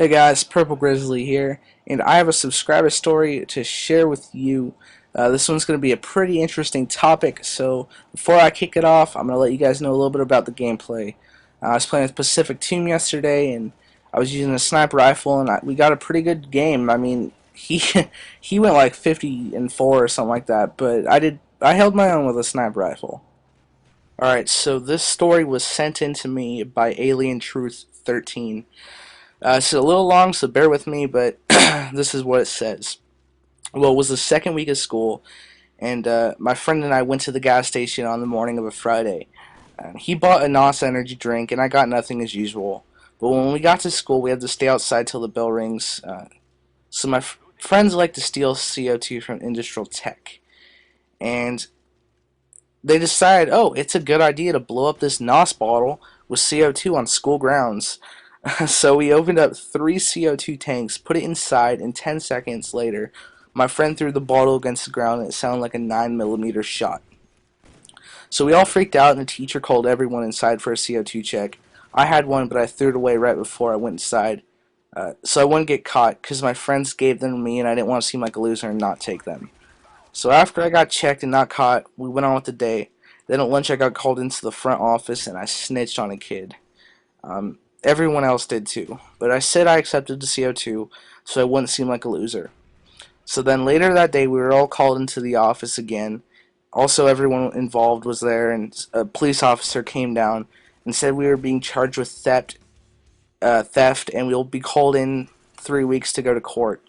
Hey guys, purplegrizzly here, and I have a subscriber story to share with you. This one's going to be a pretty interesting topic, so before I kick it off, I'm going to let you guys know a little bit about the gameplay. I was playing with Pacific Tomb yesterday, and I was using a sniper rifle, and we got a pretty good game. I mean, he he went like 50-4 or something like that, but I held my own with a sniper rifle. Alright, so this story was sent in to me by Alien Truth 13. It's a little long, so bear with me, but this is what it says. Well, it was the second week of school, and my friend and I went to the gas station on the morning of a Friday. He bought a NOS energy drink, and I got nothing as usual. But when we got to school, we had to stay outside till the bell rings. So my friends like to steal CO2 from industrial tech. And they decide, oh, it's a good idea to blow up this NOS bottle with CO2 on school grounds. So we opened up 3 CO2 tanks, put it inside, and 10 seconds later, my friend threw the bottle against the ground and it sounded like a 9mm shot. So we all freaked out and the teacher called everyone inside for a CO2 check. I had one, but I threw it away right before I went inside. So I wouldn't get caught because my friends gave them to me and I didn't want to seem like a loser and not take them. So after I got checked and not caught, we went on with the day. Then at lunch I got called into the front office and I snitched on a kid. Everyone else did too, but I said I accepted the CO2 so I wouldn't seem like a loser. So then later that day we were all called into the office again. Also everyone involved was there and a police officer came down and said we were being charged with theft and we'll be called in 3 weeks to go to court.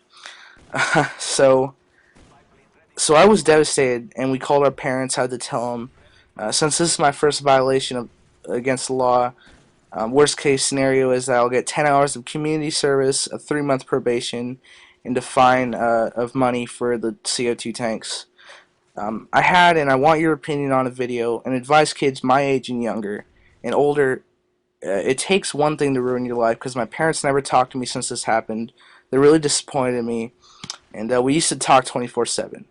so so I was devastated and we called our parents, had to tell them, since this is my first violation against the law, worst case scenario is that I'll get 10 hours of community service, a 3-month probation, and a fine of money for the CO2 tanks. I had, and I want your opinion on a video, and advise kids my age and younger, and older, it takes one thing to ruin your life, because my parents never talked to me since this happened. They really disappointed in me, and we used to talk 24/7.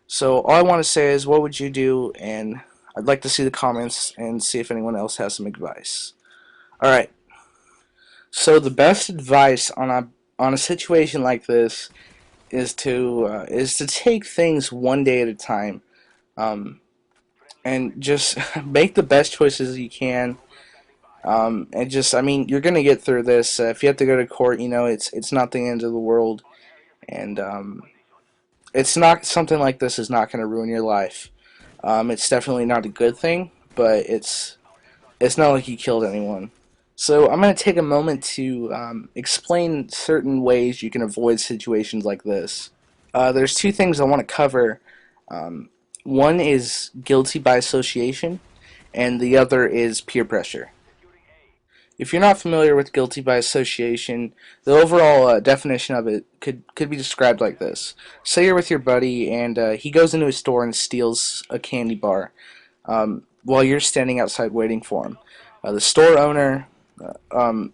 So all I want to say is, what would you do? And I'd like to see the comments and see if anyone else has some advice. Alright, so the best advice on a situation like this is to take things one day at a time, and just make the best choices you can, and just, I mean, you're gonna get through this. If you have to go to court, you know, it's not the end of the world, and it's not, something like this is not gonna ruin your life. It's definitely not a good thing, but it's not like you killed anyone. So I'm going to take a moment to explain certain ways you can avoid situations like this. There's 2 things I want to cover. One is guilty by association, and the other is peer pressure. If you're not familiar with guilty by association, the overall definition of it could be described like this. Say you're with your buddy, and he goes into a store and steals a candy bar while you're standing outside waiting for him. The store owner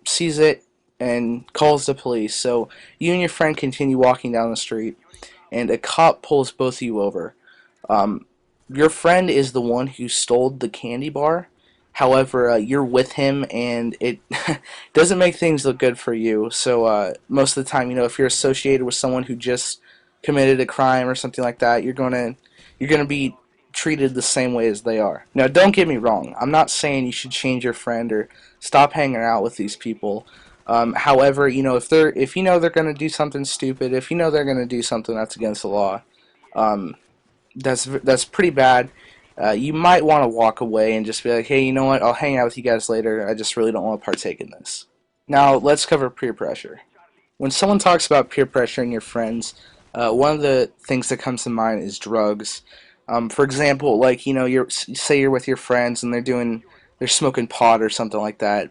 sees it and calls the police. So you and your friend continue walking down the street, and a cop pulls both of you over. Your friend is the one who stole the candy bar. However, you're with him, and it doesn't make things look good for you. So most of the time, you know, if you're associated with someone who just committed a crime or something like that, you're gonna be treated the same way as they are. Now, don't get me wrong. I'm not saying you should change your friend or stop hanging out with these people. However, you know, if you know they're gonna do something stupid, if you know they're gonna do something that's against the law, that's pretty bad. You might want to walk away and just be like, hey, you know what? I'll hang out with you guys later. I just really don't want to partake in this. Now, let's cover peer pressure. When someone talks about peer pressure and your friends, one of the things that comes to mind is drugs. For example, like, you know, say you're with your friends and they're smoking pot or something like that,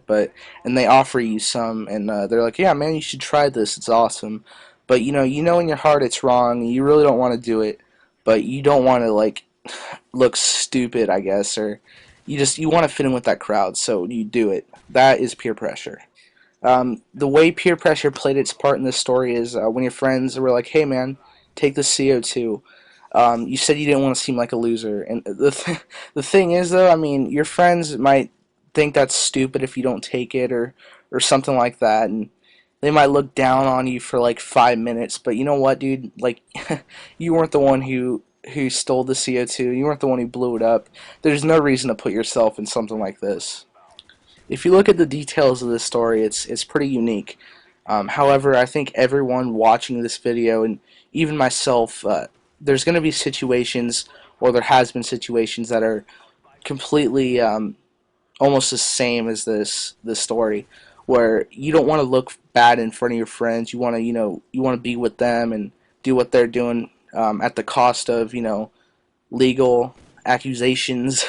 and they offer you some, and they're like, yeah, man, you should try this. It's awesome. But you know in your heart it's wrong. You really don't want to do it, but you don't want to, like, look stupid, I guess, or you want to fit in with that crowd, so you do it. That is peer pressure. The way peer pressure played its part in this story is when your friends were like, hey man, take the CO2. You said you didn't want to seem like a loser, and the thing is, though, I mean, your friends might think that's stupid if you don't take it, or something like that, and they might look down on you for like 5 minutes, but you know what, dude? Like, you weren't the one who stole the CO2. You weren't the one who blew it up. There's no reason to put yourself in something like this. If you look at the details of this story, it's pretty unique. However, I think everyone watching this video, and even myself, there's going to be situations, or there has been situations that are completely almost the same as this story, where you don't want to look bad in front of your friends. You want to you want to be with them and do what they're doing at the cost of legal accusations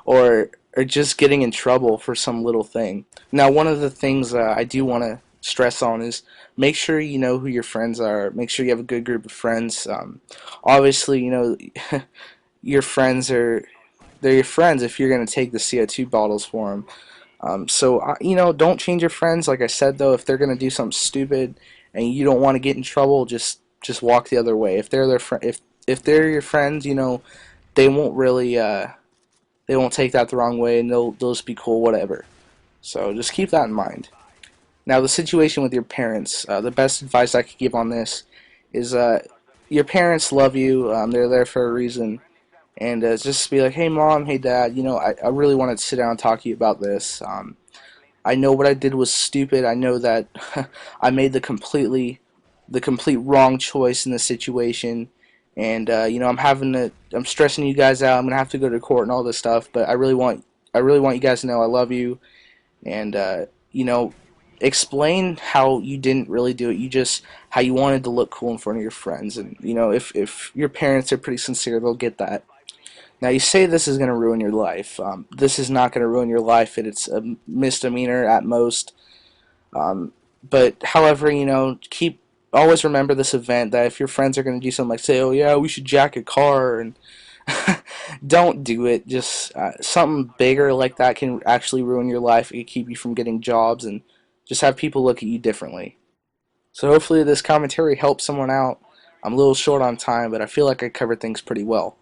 or just getting in trouble for some little thing. Now, one of the things I do want to stress on is make sure you know who your friends are. Make sure you have a good group of friends. Obviously, your friends are they're your friends if you're going to take the CO2 bottles for them. So don't change your friends. Like I said, though, if they're going to do something stupid and you don't want to get in trouble, just walk the other way. If they're if they're your friends, they won't really they won't take that the wrong way, and they'll just be cool, whatever. So just keep that in mind. Now, the situation with your parents, the best advice I could give on this is your parents love you. They're there for a reason. And just be like, hey, Mom, hey, Dad, I really wanted to sit down and talk to you about this. I know what I did was stupid. I know that I made the complete wrong choice in this situation. And, I'm stressing you guys out. I'm going to have to go to court and all this stuff. But I really want you guys to know I love you. And, explain how you didn't really do it. How you wanted to look cool in front of your friends. And, if your parents are pretty sincere, they'll get that. Now, you say this is going to ruin your life. This is not going to ruin your life. It's a misdemeanor at most. But, however, always remember this event, that if your friends are going to do something like say, oh, yeah, we should jack a car, and don't do it. Just something bigger like that can actually ruin your life. It can keep you from getting jobs and just have people look at you differently. So hopefully this commentary helps someone out. I'm a little short on time, but I feel like I covered things pretty well.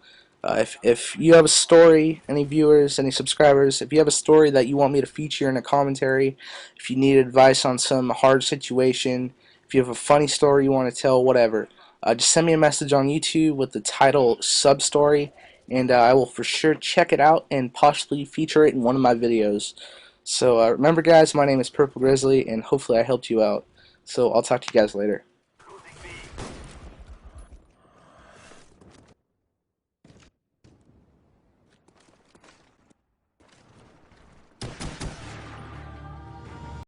If you have a story, any viewers, any subscribers, if you have a story that you want me to feature in a commentary, if you need advice on some hard situation, if you have a funny story you want to tell, whatever, just send me a message on YouTube with the title sub-story, and I will for sure check it out and possibly feature it in one of my videos. So remember, guys, my name is purplegrizzly, and hopefully I helped you out. So I'll talk to you guys later.